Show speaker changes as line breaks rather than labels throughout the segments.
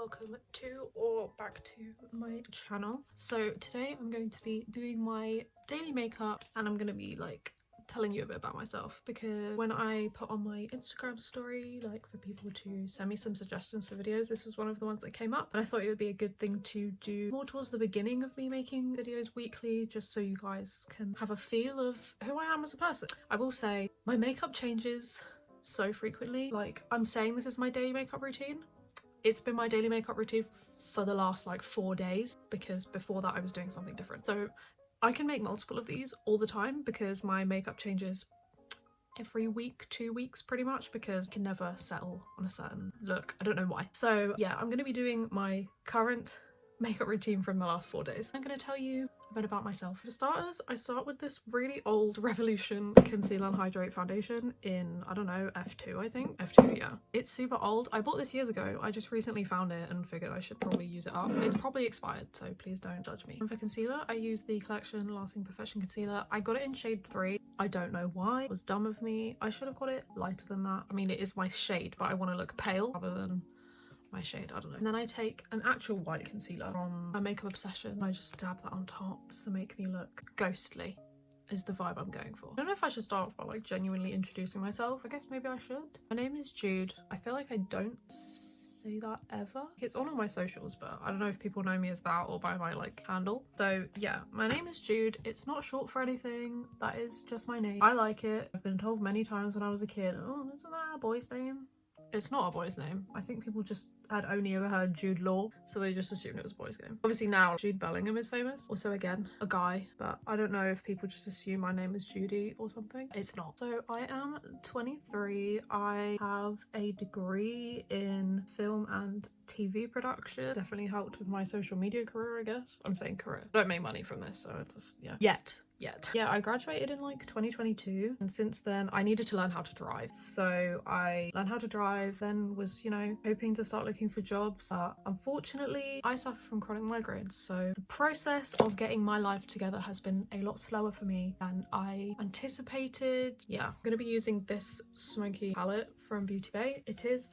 welcome to or back to my channel. So today I'm going to be doing my daily makeup and I'm going to be like telling you a bit about myself, because when I put on my Instagram story like for people to send me some suggestions for videos, this was one of the ones that came up, and I thought it would be a good thing to do more towards the beginning of me making videos weekly, just so you guys can have a feel of who I am as a person. I will say my makeup changes so frequently. Like, I'm saying this is my daily makeup routine. It's been my daily makeup routine for the last like 4 days, because before that I was doing something different. So I can make multiple of these all the time because my makeup changes every week, 2 weeks pretty much, because I can never settle on a certain look. I don't know why. So yeah, I'm going to be doing my current makeup routine from the last 4 days. I'm going to tell you a bit about myself. For starters, I start with this really old Revolution Conceal and Hydrate foundation in, I don't know, F2 I think? F2, yeah. It's super old. I bought this years ago. I just recently found it and figured I should probably use it up. It's probably expired, so please don't judge me. And for concealer, I use the Collection Lasting Perfection Concealer. I got it in shade 3. I don't know why. It was dumb of me. I should have got it lighter than that. I mean, it is my shade, but I want to look pale rather than my shade, I don't know. And then I take an actual white concealer from my Makeup Obsession. I just dab that on top to make me look ghostly, is the vibe I'm going for. I don't know if I should start off by like genuinely introducing myself. I guess maybe I should. My name is Jude. I feel like I don't say that ever. It's on all my socials, but I don't know if people know me as that or by my like handle. So yeah, my name is Jude. It's not short for anything. That is just my name. I like it. I've been told many times when I was a kid, oh, isn't that a boy's name? It's not a boy's name. I think people just had only ever heard Jude Law, so they just assumed it was a boy's name. Obviously now Jude Bellingham is famous. Also, again, a guy, but I don't know if people just assume my name is Judy or something. It's not. So I am 23. I have a degree in film and TV production. Definitely helped with my social media career, I guess. I'm saying career. I don't make money from this, so it just, yeah. Yet. Yeah, I graduated in like 2022, and since then I needed to learn how to drive. So I learned how to drive, then was, you know, hoping to start looking for jobs. But unfortunately, I suffer from chronic migraines. So the process of getting my life together has been a lot slower for me than I anticipated. Yeah, I'm gonna be using this smoky palette from Beauty Bay. It is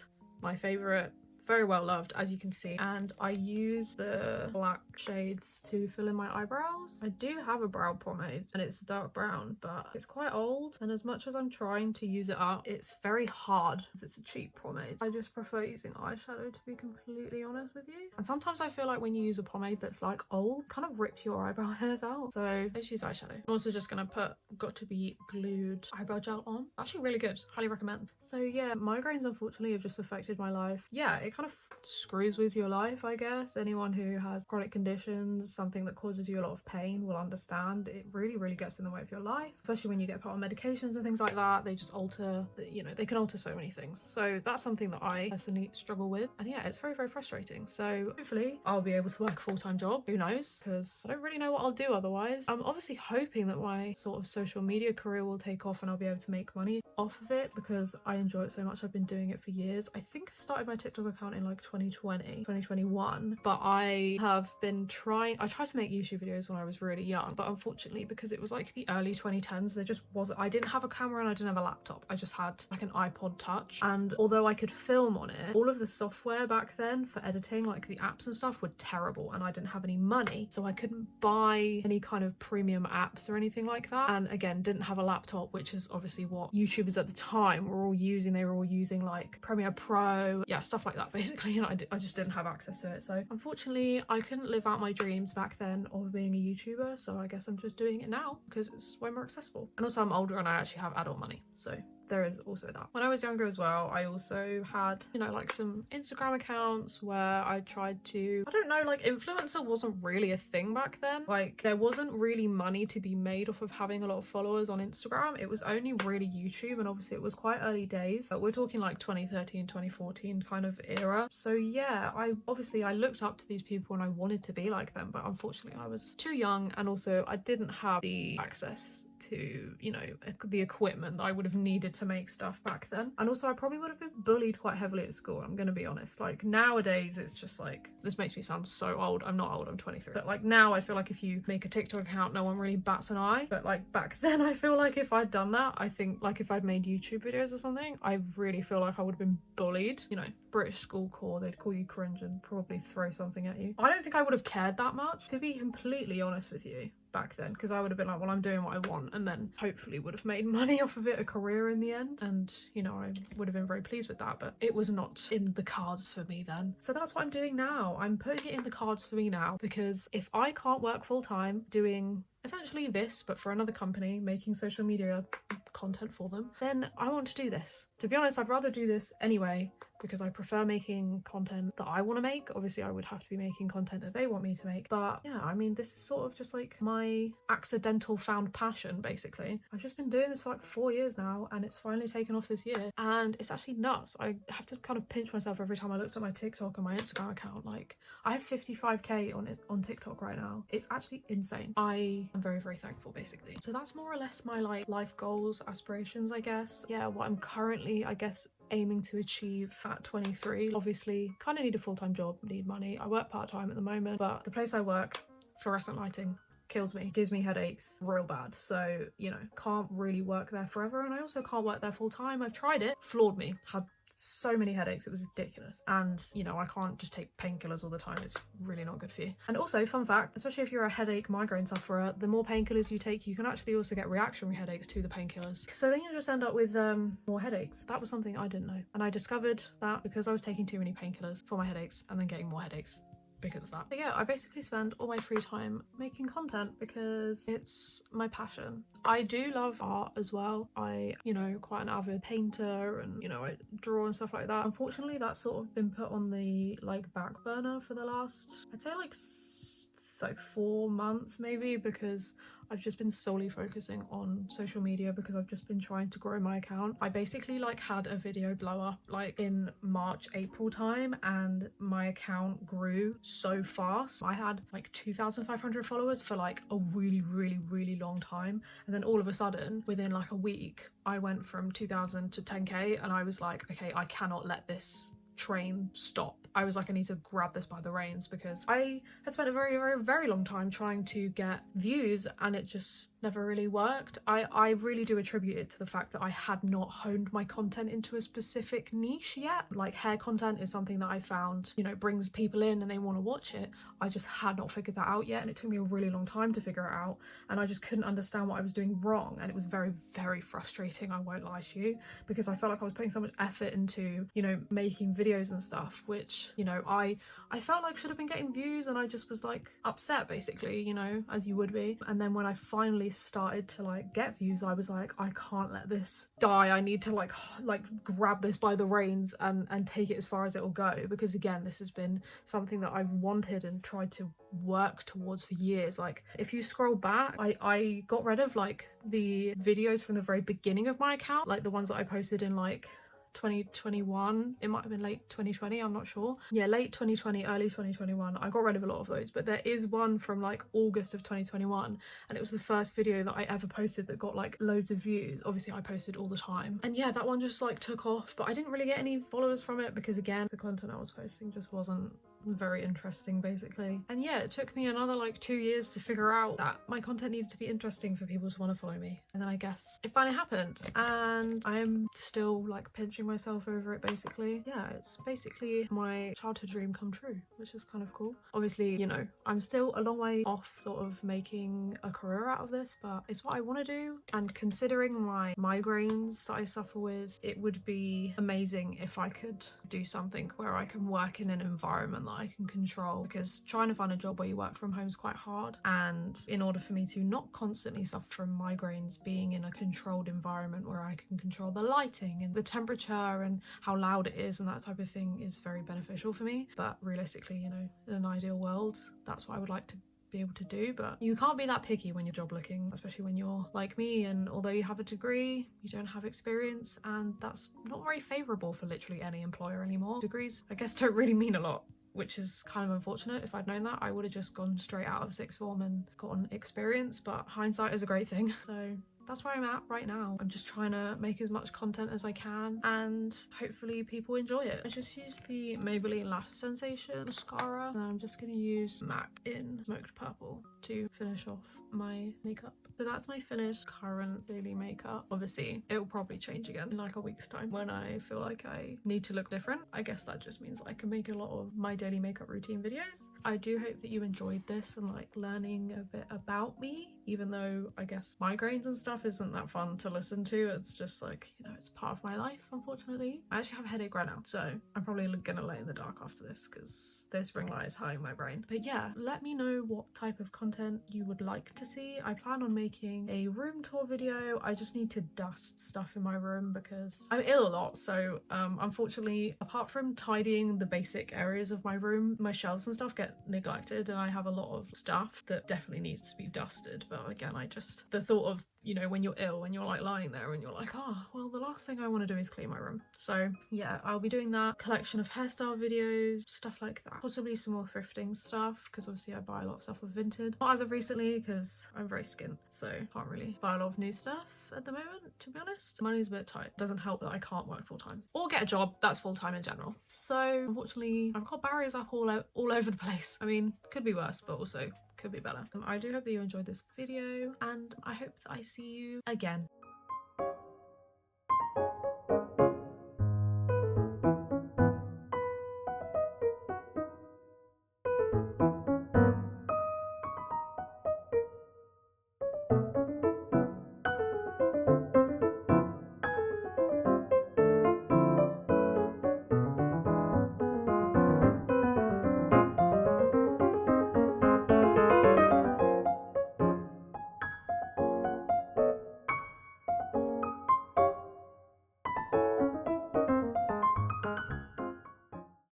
my favorite. Very well loved, as you can see, and I use the black shades to fill in my eyebrows. I do have a brow pomade and it's dark brown, but it's quite old, and as much as I'm trying to use it up, it's very hard because it's a cheap pomade. I just prefer using eyeshadow, to be completely honest with you. And sometimes I feel like when you use a pomade that's like old, kind of rips your eyebrow hairs out, so let's use eyeshadow. I'm also just gonna put Got To Be Glued eyebrow gel on. Actually really good, highly recommend. So yeah, migraines unfortunately have just affected my life. Yeah, it kind of screws with your life, I guess. Anyone who has chronic conditions, something that causes you a lot of pain, will understand. It really gets in the way of your life, especially when you get put on medications and things like that. They just alter, you know, they can alter so many things. So that's something that I personally struggle with, and yeah, it's very frustrating. So hopefully I'll be able to work a full-time job. Who knows, because I don't really know what I'll do otherwise. I'm obviously hoping that my sort of social media career will take off and I'll be able to make money off of it, because I enjoy it so much. I've been doing it for years. I think I started my TikTok account in like 2021, but I have been I tried to make YouTube videos when I was really young, but unfortunately, because it was like the early 2010s, there just wasn't, I didn't have a camera and I didn't have a laptop. I just had like an iPod Touch, and although I could film on it, all of the software back then for editing, like the apps and stuff, were terrible, and I didn't have any money, so I couldn't buy any kind of premium apps or anything like that. And again, didn't have a laptop, which is obviously what YouTubers at the time were all using. They were all using like Premiere Pro, yeah, stuff like that basically, and I just didn't have access to it. So unfortunately I couldn't live out my dreams back then of being a YouTuber, so I guess I'm just doing it now because it's way more accessible. And also I'm older and I actually have adult money, so there is also that. When I was younger as well, I also had, you know, like some Instagram accounts where I tried to, I don't know, like influencer wasn't really a thing back then. Like there wasn't really money to be made off of having a lot of followers on Instagram. It was only really YouTube, and obviously it was quite early days, but we're talking like 2013, 2014 kind of era. So yeah, I looked up to these people and I wanted to be like them, but unfortunately I was too young, and also I didn't have the access to, you know, the equipment that I would have needed to make stuff back then. And also I probably would have been bullied quite heavily at school, I'm gonna be honest. Like nowadays it's just like, this makes me sound so old, I'm not old, I'm 23, but like now I feel like if you make a TikTok account no one really bats an eye, but like back then I feel like if I'd done that, I think like if I'd made YouTube videos or something, I really feel like I would have been bullied. You know, British school core, they'd call you cringe and probably throw something at you. I don't think I would have cared that much, to be completely honest with you, back then, because I would have been like, well, I'm doing what I want, and then hopefully would have made money off of it, a career in the end, and you know, I would have been very pleased with that, but it was not in the cards for me then. So that's what I'm doing now. I'm putting it in the cards for me now, because if I can't work full-time doing essentially this but for another company, making social media content for them, then I want to do this. To be honest, I'd rather do this anyway, because I prefer making content that I want to make. Obviously I would have to be making content that they want me to make, but yeah, I mean, this is sort of just like my accidental found passion, basically. I've just been doing this for like 4 years now, and it's finally taken off this year, and it's actually nuts. I have to kind of pinch myself every time I looked at my TikTok and my Instagram account. Like, I have 55k on TikTok right now. It's actually insane. I am very, very thankful, basically. So that's more or less my like life goals, aspirations, I guess. Yeah, what I'm currently, I guess, aiming to achieve at 23. Obviously kind of need a full-time job, need money. I work part-time at the moment, but the place I work, fluorescent lighting, kills me, gives me headaches real bad. So, you know, can't really work there forever, and I also can't work there full-time. I've tried it, floored me, had so many headaches, it was ridiculous. And you know, I can't just take painkillers all the time, it's really not good for you. And also, fun fact, especially if you're a headache migraine sufferer, the more painkillers you take, you can actually also get reactionary headaches to the painkillers, so then you just end up with more headaches. That was something I didn't know, and I discovered that because I was taking too many painkillers for my headaches and then getting more headaches because of that. So yeah, I basically spend all my free time making content because it's my passion. I do love art as well. I, you know, quite an avid painter, and you know, I draw and stuff like that. Unfortunately, that's sort of been put on the like back burner for the last, I'd say like 4 months maybe, because I've just been solely focusing on social media because I've just been trying to grow my account. I basically like had a video blow up like in March, April time, and my account grew so fast. I had like 2,500 followers for like a really, really, really long time, and then all of a sudden within like a week I went from 2,000 to 10k, and I was like, okay, I cannot let this train stop. I was like, I need to grab this by the reins, because I had spent a very, very, very long time trying to get views and it just never really worked. I really do attribute it to the fact that I had not honed my content into a specific niche yet. Like, hair content is something that I found, you know, brings people in and they want to watch it. I just had not figured that out yet, and it took me a really long time to figure it out, and I just couldn't understand what I was doing wrong, and it was very, very frustrating, I won't lie to you, because I felt like I was putting so much effort into, you know, making videos and stuff, which, you know, I felt like should have been getting views, and I just was like upset, basically, you know, as you would be. And then when I finally started to like get views, I was like, I can't let this die. I need to like grab this by the reins and take it as far as it will go, because again, this has been something that I've wanted and tried to work towards for years. Like, if you scroll back, I got rid of like the videos from the very beginning of my account, like the ones that I posted in like 2021, it might have been late 2020, I'm not sure. Yeah, late 2020, early 2021, I got rid of a lot of those, but there is one from like August of 2021, and it was the first video that I ever posted that got like loads of views. Obviously I posted all the time, and yeah, that one just like took off, but I didn't really get any followers from it because again, the content I was posting just wasn't very interesting, basically. And yeah, it took me another like 2 years to figure out that my content needed to be interesting for people to want to follow me, and then I guess it finally happened, and I'm still like pinching myself over it, basically. Yeah, it's basically my childhood dream come true, which is kind of cool. Obviously, you know, I'm still a long way off sort of making a career out of this, but it's what I want to do, and considering my migraines that I suffer with, it would be amazing if I could do something where I can work in an environment that I can control, because trying to find a job where you work from home is quite hard, and in order for me to not constantly suffer from migraines, being in a controlled environment where I can control the lighting and the temperature and how loud it is and that type of thing is very beneficial for me. But realistically, you know, in an ideal world, that's what I would like to be able to do, but you can't be that picky when you're job looking, especially when you're like me, and although you have a degree, you don't have experience, and that's not very favourable for literally any employer anymore. Degrees, I guess, don't really mean a lot, which is kind of unfortunate. If I'd known that, I would have just gone straight out of sixth form and gotten experience, but hindsight is a great thing. So that's where I'm at right now. I'm just trying to make as much content as I can and hopefully people enjoy it. I just used the Maybelline Lash Sensation mascara, and I'm just going to use MAC in Smoked Purple to finish off my makeup. So that's my finished current daily makeup. Obviously it will probably change again in like a week's time when I feel like I need to look different. I guess that just means I can make a lot of my daily makeup routine videos. I do hope that you enjoyed this and like learning a bit about me, even though I guess migraines and stuff isn't that fun to listen to. It's just like, you know, it's part of my life, unfortunately. I actually have a headache right now, so I'm probably gonna lay in the dark after this because this ring light is hurting my brain. But yeah, let me know what type of content you would like to see. I plan on making a room tour video. I just need to dust stuff in my room because I'm ill a lot, so unfortunately, apart from tidying the basic areas of my room, my shelves and stuff get neglected, and I have a lot of stuff that definitely needs to be dusted. But again, the thought of, you know, when you're ill and you're like lying there and you're like, oh well, the last thing I want to do is clean my room. So yeah, I'll be doing that, collection of hairstyle videos, stuff like that, possibly some more thrifting stuff because obviously I buy a lot of stuff with Vinted, not as of recently because I'm very skint, so can't really buy a lot of new stuff at the moment, to be honest. Money's a bit tight. Doesn't help that I can't work full-time or get a job that's full-time in general. So unfortunately I've got barriers up all over the place. I mean, could be worse, but also could be better. I do hope that you enjoyed this video, and I hope that I see you again.